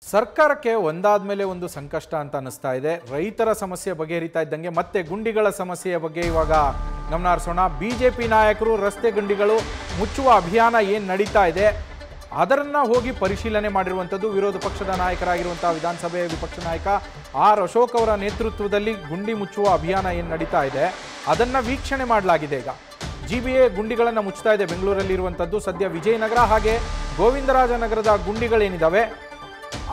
ಸರ್ಕಾರಕ್ಕೆ ಒಂದಾದ ಮೇಲೆ ಒಂದು ಸಂಕಷ್ಟ ಅಂತ ಅನಿಸ್ತಾ ಇದೆ. ರೈತರ ಸಮಸ್ಯೆ ಬಗೆಹರಿತಾ ಇದ್ದಂಗೆ ಮತ್ತೆ ಗುಂಡಿಗಳ ಸಮಸ್ಯೆಯ ಬಗ್ಗೆ ಇವಾಗ ಗಮನ ಹರಿಸೋಣ. ಬಿಜೆಪಿ ನಾಯಕರು ರಸ್ತೆ ಗುಂಡಿಗಳು ಮುಚ್ಚುವ ಅಭಿಯಾನ ಏನು ನಡೀತಾ ಇದೆ ಅದರನ್ನ ಹೋಗಿ ಪರಿಶೀಲನೆ ಮಾಡಿರುವಂಥದ್ದು ವಿರೋಧ ಪಕ್ಷದ ನಾಯಕರಾಗಿರುವಂತಹ ವಿಧಾನಸಭೆ ವಿಪಕ್ಷ ನಾಯಕ ಆರ್ ಅಶೋಕ್ ಅವರ ನೇತೃತ್ವದಲ್ಲಿ ಗುಂಡಿ ಮುಚ್ಚುವ ಅಭಿಯಾನ ಏನು ನಡೀತಾ ಇದೆ ಅದನ್ನ ವೀಕ್ಷಣೆ ಮಾಡಲಾಗಿದೆ. ಈಗ ಜಿಬಿಎ ಗುಂಡಿಗಳನ್ನು ಮುಚ್ತಾ ಇದೆ ಬೆಂಗಳೂರಲ್ಲಿ ಇರುವಂಥದ್ದು. ಸದ್ಯ ವಿಜಯನಗರ ಹಾಗೆ ಗೋವಿಂದರಾಜನಗರದ ಗುಂಡಿಗಳೇನಿದ್ದಾವೆ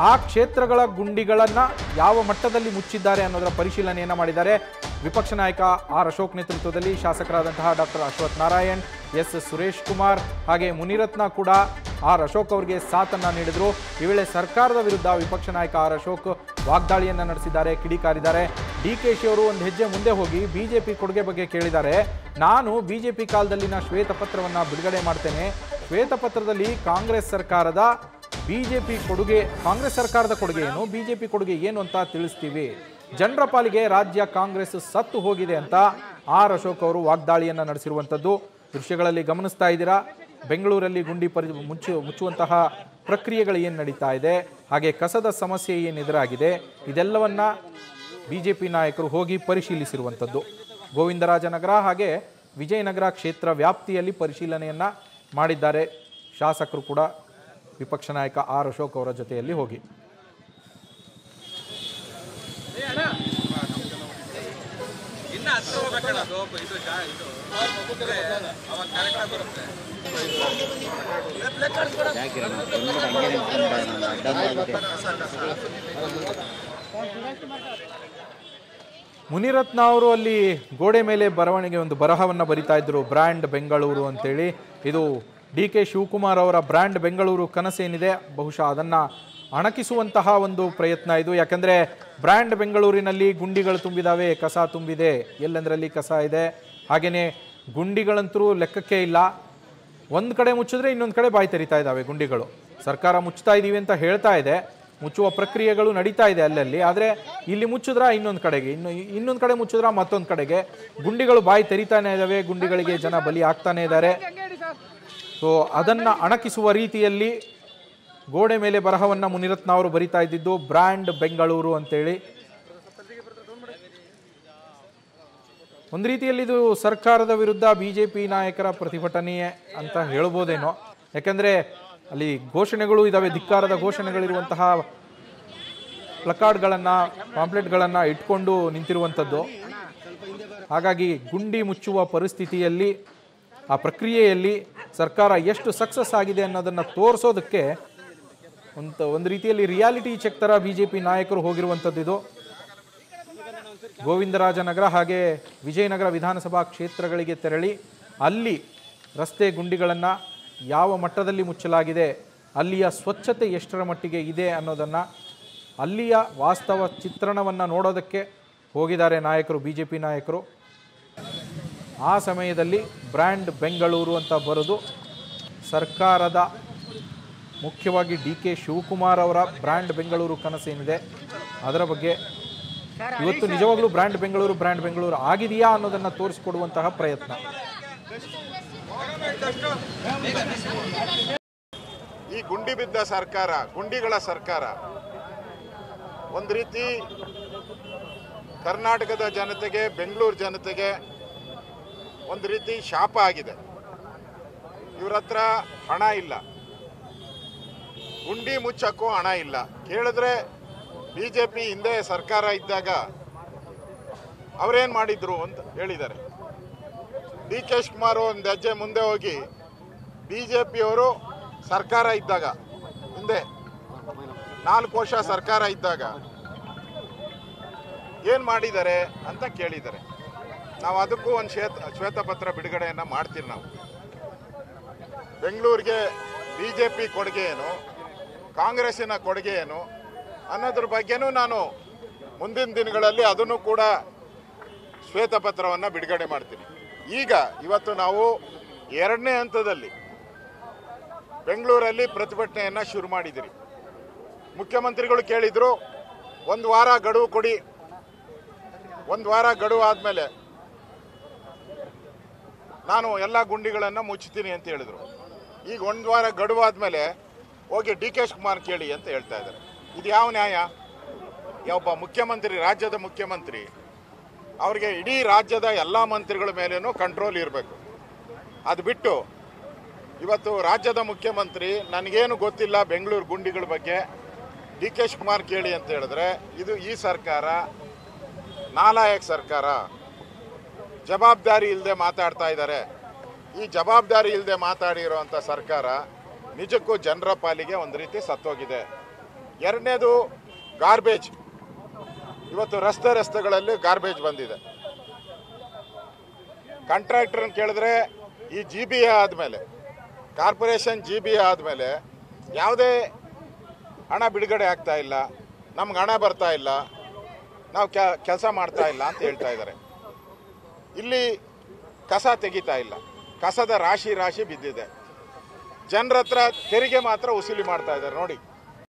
ಆ ಕ್ಷೇತ್ರಗಳ ಗುಂಡಿಗಳನ್ನು ಯಾವ ಮಟ್ಟದಲ್ಲಿ ಮುಚ್ಚಿದ್ದಾರೆ ಅನ್ನೋದರ ಪರಿಶೀಲನೆಯನ್ನು ಮಾಡಿದ್ದಾರೆ. ವಿಪಕ್ಷ ನಾಯಕ ಆರ್ ಅಶೋಕ್ ನೇತೃತ್ವದಲ್ಲಿ ಶಾಸಕರಾದಂತಹ ಡಾಕ್ಟರ್ ಅಶ್ವಥ್ ನಾರಾಯಣ್, ಎಸ್ ಸುರೇಶ್ ಕುಮಾರ್ ಹಾಗೆ ಮುನಿರತ್ನ ಕೂಡ ಆರ್ ಅಶೋಕ್ ಅವರಿಗೆ ಸಾಥನ್ನು ನೀಡಿದರು. ಈ ವೇಳೆ ಸರ್ಕಾರದ ವಿರುದ್ಧ ವಿಪಕ್ಷ ನಾಯಕ ಆರ್ ಅಶೋಕ್ ವಾಗ್ದಾಳಿಯನ್ನು ನಡೆಸಿದ್ದಾರೆ, ಕಿಡಿಕಾರಿದ್ದಾರೆ. ಡಿಕೆಶಿ ಅವರು ಒಂದು ಹೆಜ್ಜೆ ಮುಂದೆ ಹೋಗಿ ಬಿಜೆಪಿ ಕೊಡುಗೆ ಬಗ್ಗೆ ಕೇಳಿದ್ದಾರೆ. ನಾನು ಬಿಜೆಪಿ ಕಾಲದಲ್ಲಿನ ಶ್ವೇತಪತ್ರವನ್ನು ಬಿಡುಗಡೆ ಮಾಡ್ತೇನೆ. ಶ್ವೇತಪತ್ರದಲ್ಲಿ ಕಾಂಗ್ರೆಸ್ ಸರ್ಕಾರದ ಕೊಡುಗೆ ಏನು, ಬಿಜೆಪಿ ಕೊಡುಗೆ ಏನು ಅಂತ ತಿಳಿಸ್ತೀವಿ. ಜನರ ಪಾಲಿಗೆ ರಾಜ್ಯ ಕಾಂಗ್ರೆಸ್ ಸತ್ತು ಹೋಗಿದೆ ಅಂತ ಆರ್ ಅಶೋಕ್ ಅವರು ವಾಗ್ದಾಳಿಯನ್ನು ನಡೆಸಿರುವಂಥದ್ದು ದೃಶ್ಯಗಳಲ್ಲಿ ಗಮನಿಸ್ತಾ ಇದ್ದೀರಾ. ಬೆಂಗಳೂರಲ್ಲಿ ಗುಂಡಿ ಮುಚ್ಚುವಂತಹ ಪ್ರಕ್ರಿಯೆಗಳು ಏನು ನಡೀತಾ ಇದೆ, ಹಾಗೆ ಕಸದ ಸಮಸ್ಯೆ ಏನು ಎದುರಾಗಿದೆ, ಇದೆಲ್ಲವನ್ನ ಬಿಜೆಪಿ ನಾಯಕರು ಹೋಗಿ ಪರಿಶೀಲಿಸಿರುವಂಥದ್ದು. ಗೋವಿಂದರಾಜನಗರ ಹಾಗೆ ವಿಜಯನಗರ ಕ್ಷೇತ್ರ ವ್ಯಾಪ್ತಿಯಲ್ಲಿ ಪರಿಶೀಲನೆಯನ್ನು ಮಾಡಿದ್ದಾರೆ. ಶಾಸಕರು ಕೂಡ ವಿಪಕ್ಷ ನಾಯಕ ಆರ್ ಅಶೋಕ್ ಅವರ ಜೊತೆಯಲ್ಲಿ ಹೋಗಿ ಮುನಿರತ್ನ ಅವರು ಅಲ್ಲಿ ಗೋಡೆ ಮೇಲೆ ಬರವಣಿಗೆ ಒಂದು ಬರಹವನ್ನು ಬರಿತಾ ಇದ್ರು, ಬ್ರ್ಯಾಂಡ್ ಬೆಂಗಳೂರು ಅಂತೇಳಿ. ಇದು ಡಿ ಕೆ ಶಿವಕುಮಾರ್ ಅವರ ಬ್ರ್ಯಾಂಡ್ ಬೆಂಗಳೂರು ಕನಸೇನಿದೆ ಬಹುಶಃ ಅದನ್ನು ಅಣಕಿಸುವಂತಹ ಒಂದು ಪ್ರಯತ್ನ ಇದು. ಯಾಕಂದರೆ ಬ್ರ್ಯಾಂಡ್ ಬೆಂಗಳೂರಿನಲ್ಲಿ ಗುಂಡಿಗಳು ತುಂಬಿದಾವೆ, ಕಸ ತುಂಬಿದೆ, ಎಲ್ಲೆಂದರಲ್ಲಿ ಕಸ ಇದೆ. ಹಾಗೆಯೇ ಗುಂಡಿಗಳಂತರೂ ಲೆಕ್ಕಕ್ಕೆ ಇಲ್ಲ. ಒಂದು ಕಡೆ ಮುಚ್ಚಿದ್ರೆ ಇನ್ನೊಂದು ಕಡೆ ಬಾಯಿ ತೆರಿತಾ ಇದ್ದಾವೆ ಗುಂಡಿಗಳು. ಸರ್ಕಾರ ಮುಚ್ತಾ ಇದ್ದೀವಿ ಅಂತ ಹೇಳ್ತಾ ಇದೆ, ಮುಚ್ಚುವ ಪ್ರಕ್ರಿಯೆಗಳು ನಡೀತಾ ಇದೆ ಅಲ್ಲಲ್ಲಿ. ಆದರೆ ಇಲ್ಲಿ ಮುಚ್ಚಿದ್ರ ಇನ್ನೊಂದು ಕಡೆಗೆ, ಇನ್ನೊಂದು ಕಡೆ ಮುಚ್ಚಿದ್ರ ಮತ್ತೊಂದು ಕಡೆಗೆ ಗುಂಡಿಗಳು ಬಾಯಿ ತೆರಿತಾನೆ ಇದ್ದಾವೆ. ಗುಂಡಿಗಳಿಗೆ ಜನ ಬಲಿ ಆಗ್ತಾನೆ ಇದ್ದಾರೆ. ಸೊ ಅದನ್ನು ಅಣಕಿಸುವ ರೀತಿಯಲ್ಲಿ ಗೋಡೆ ಮೇಲೆ ಬರಹವನ್ನು ಮುನಿರತ್ನ ಅವರು ಬರಿತಾ ಇದ್ದಿದ್ದು ಬ್ರ್ಯಾಂಡ್ ಬೆಂಗಳೂರು ಅಂತೇಳಿ. ಒಂದು ರೀತಿಯಲ್ಲಿ ಇದು ಸರ್ಕಾರದ ವಿರುದ್ಧ ಬಿಜೆಪಿ ನಾಯಕರ ಪ್ರತಿಭಟನೆಯೇ ಅಂತ ಹೇಳ್ಬೋದೇನೋ. ಯಾಕಂದರೆ ಅಲ್ಲಿ ಘೋಷಣೆಗಳು ಇದ್ದಾವೆ, ಧಿಕ್ಕಾರದ ಘೋಷಣೆಗಳಿರುವಂತಹ ಪ್ಲಕಾರ್ಡ್ಗಳನ್ನು ಪಾಂಪ್ಲೆಟ್ಗಳನ್ನು ಇಟ್ಕೊಂಡು ನಿಂತಿರುವಂಥದ್ದು. ಹಾಗಾಗಿ ಗುಂಡಿ ಮುಚ್ಚುವ ಪರಿಸ್ಥಿತಿಯಲ್ಲಿ ಆ ಪ್ರಕ್ರಿಯೆಯಲ್ಲಿ ಸರ್ಕಾರ ಎಷ್ಟು ಸಕ್ಸಸ್ ಆಗಿದೆ ಅನ್ನೋದನ್ನು ತೋರಿಸೋದಕ್ಕೆ ಒಂದು ರೀತಿಯಲ್ಲಿ ರಿಯಾಲಿಟಿ ಚೆಕ್ ಥರ ಬಿಜೆಪಿ ನಾಯಕರು ಹೋಗಿರುವಂಥದ್ದು ಇದು. ಗೋವಿಂದರಾಜನಗರ ಹಾಗೆ ವಿಜಯನಗರ ವಿಧಾನಸಭಾ ಕ್ಷೇತ್ರಗಳಿಗೆ ತೆರಳಿ ಅಲ್ಲಿ ರಸ್ತೆ ಗುಂಡಿಗಳನ್ನು ಯಾವ ಮಟ್ಟದಲ್ಲಿ ಮುಚ್ಚಲಾಗಿದೆ, ಅಲ್ಲಿಯ ಸ್ವಚ್ಛತೆ ಎಷ್ಟರ ಮಟ್ಟಿಗೆ ಇದೆ ಅನ್ನೋದನ್ನು, ಅಲ್ಲಿಯ ವಾಸ್ತವ ಚಿತ್ರಣವನ್ನು ನೋಡೋದಕ್ಕೆ ಹೋಗಿದ್ದಾರೆ ನಾಯಕರು, ಬಿಜೆಪಿ ನಾಯಕರು. ಆ ಸಮಯದಲ್ಲಿ ಬ್ರ್ಯಾಂಡ್ ಬೆಂಗಳೂರು ಅಂತ ಬರೆದು ಸರ್ಕಾರದ ಮುಖ್ಯವಾಗಿ ಡಿ ಕೆ ಶಿವಕುಮಾರ್ ಅವರ ಬ್ರ್ಯಾಂಡ್ ಬೆಂಗಳೂರು ಕನಸೇನಿದೆ ಅದರ ಬಗ್ಗೆ ಇವತ್ತು ನಿಜವಾಗ್ಲೂ ಬ್ರ್ಯಾಂಡ್ ಬೆಂಗಳೂರು ಆಗಿದೆಯಾ ಅನ್ನೋದನ್ನು ತೋರಿಸಿಕೊಡುವಂತಹ ಪ್ರಯತ್ನ. ಈ ಗುಂಡಿ ಬಿದ್ದ ಸರ್ಕಾರ, ಗುಂಡಿಗಳ ಸರ್ಕಾರ ಒಂದು ರೀತಿ ಕರ್ನಾಟಕದ ಜನತೆಗೆ, ಬೆಂಗಳೂರು ಜನತೆಗೆ ಒಂದು ರೀತಿ ಶಾಪ ಆಗಿದೆ. ಇವ್ರ ಹತ್ರ ಹಣ ಇಲ್ಲ, ಗುಂಡಿ ಮುಚ್ಚಕ್ಕೂ ಹಣ ಇಲ್ಲ. ಕೇಳಿದ್ರೆ ಬಿಜೆಪಿ ಹಿಂದೆ ಸರ್ಕಾರ ಇದ್ದಾಗ ಅವರೇನು ಮಾಡಿದ್ರು ಅಂತ ಹೇಳಿದ್ದಾರೆ. ಡಿ ಕೆ ಶಿವಕುಮಾರ್ ಒಂದು ಹೆಜ್ಜೆ ಮುಂದೆ ಹೋಗಿ ಬಿಜೆಪಿಯವರು ಸರ್ಕಾರ ಇದ್ದಾಗ, ಹಿಂದೆ 4 ವರ್ಷ ಸರ್ಕಾರ ಇದ್ದಾಗ ಏನು ಮಾಡಿದ್ದಾರೆ ಅಂತ ಕೇಳಿದ್ದಾರೆ. ನಾವು ಅದಕ್ಕೂ ಒಂದು ಶ್ವೇತಪತ್ರ ಬಿಡುಗಡೆಯನ್ನು ಮಾಡ್ತೀವಿ. ನಾವು ಬೆಂಗಳೂರಿಗೆ ಬಿಜೆಪಿ ಕೊಡುಗೆ ಏನು, ಕಾಂಗ್ರೆಸ್ಸಿನ ಕೊಡುಗೆ ಏನು ಅನ್ನೋದ್ರ ಬಗ್ಗೆನೂ ನಾನು ಮುಂದಿನ ದಿನಗಳಲ್ಲಿ ಅದನ್ನು ಕೂಡ ಶ್ವೇತಪತ್ರವನ್ನು ಬಿಡುಗಡೆ ಮಾಡ್ತೀನಿ. ಇವತ್ತು ನಾವು 2ನೇ ಹಂತದಲ್ಲಿ ಬೆಂಗಳೂರಲ್ಲಿ ಪ್ರತಿಭಟನೆಯನ್ನು ಶುರು ಮಾಡಿದಿರಿ. ಮುಖ್ಯಮಂತ್ರಿಗಳು ಕೇಳಿದರು, 1 ವಾರ ಗಡುವು ಕೊಡಿ, 1 ವಾರ ಗಡುವು ಆದಮೇಲೆ ನಾನು ಎಲ್ಲ ಗುಂಡಿಗಳನ್ನು ಮುಚ್ಚುತ್ತೀನಿ ಅಂತ ಹೇಳಿದರು. ಈಗ 1 ವಾರ ಗಡುವಾದ ಮೇಲೆ ಹೋಗಿ ಡಿ ಕೆ ಶಿವಕುಮಾರ್ ಕೇಳಿ ಅಂತ ಹೇಳ್ತಾ ಇದ್ದಾರೆ. ಇದು ಯಾವ ನ್ಯಾಯ? ಒಬ್ಬ ಮುಖ್ಯಮಂತ್ರಿ, ರಾಜ್ಯದ ಮುಖ್ಯಮಂತ್ರಿ, ಅವ್ರಿಗೆ ಇಡೀ ರಾಜ್ಯದ ಎಲ್ಲ ಮಂತ್ರಿಗಳ ಮೇಲೇನೂ ಕಂಟ್ರೋಲ್ ಇರಬೇಕು. ಅದು ಬಿಟ್ಟು ಇವತ್ತು ರಾಜ್ಯದ ಮುಖ್ಯಮಂತ್ರಿ ನನಗೇನು ಗೊತ್ತಿಲ್ಲ ಬೆಂಗಳೂರು ಗುಂಡಿಗಳ ಬಗ್ಗೆ, ಡಿ ಕೆ ಶಿವಕುಮಾರ್ ಕೇಳಿ ಅಂತ ಹೇಳಿದ್ರೆ, ಇದು ಈ ಸರ್ಕಾರ ನಾಲಾಯಕ್ ಸರ್ಕಾರ, ಜವಾಬ್ದಾರಿ ಇಲ್ಲದೆ ಮಾತಾಡ್ತಾ ಇದ್ದಾರೆ. ಈ ಜವಾಬ್ದಾರಿ ಇಲ್ಲದೆ ಮಾತಾಡಿರೋಂಥ ಸರ್ಕಾರ ನಿಜಕ್ಕೂ ಜನರ ಪಾಲಿಗೆ ಒಂದು ರೀತಿ ಸತ್ತೋಗಿದೆ. ಎರಡನೇದು ಗಾರ್ಬೇಜ್. ಇವತ್ತು ರಸ್ತೆಗಳಲ್ಲಿ ಗಾರ್ಬೇಜ್ ಬಂದಿದೆ. ಕಾಂಟ್ರಾಕ್ಟರ್ನ ಕೇಳಿದ್ರೆ ಈ GBA ಆದಮೇಲೆ, ಕಾರ್ಪೊರೇಷನ್ GBA ಆದಮೇಲೆ ಯಾವುದೇ ಹಣ ಬಿಡುಗಡೆ ಆಗ್ತಾ ಇಲ್ಲ, ನಮ್ಗೆ ಹಣ ಬರ್ತಾ ಇಲ್ಲ, ನಾವು ಕೆಲಸ ಮಾಡ್ತಾ ಇಲ್ಲ ಅಂತ ಹೇಳ್ತಾ ಇದ್ದಾರೆ. ಇಲ್ಲಿ ಕಸ ತೆಗಿತಾ ಇಲ್ಲ, ಕಸದ ರಾಶಿ ಬಿದ್ದಿದೆ. ಜನರ ಹತ್ರ ತೆರಿಗೆ ಮಾತ್ರ ವಸೂಲಿ ಮಾಡ್ತಾ ಇದ್ದಾರೆ. ನೋಡಿ,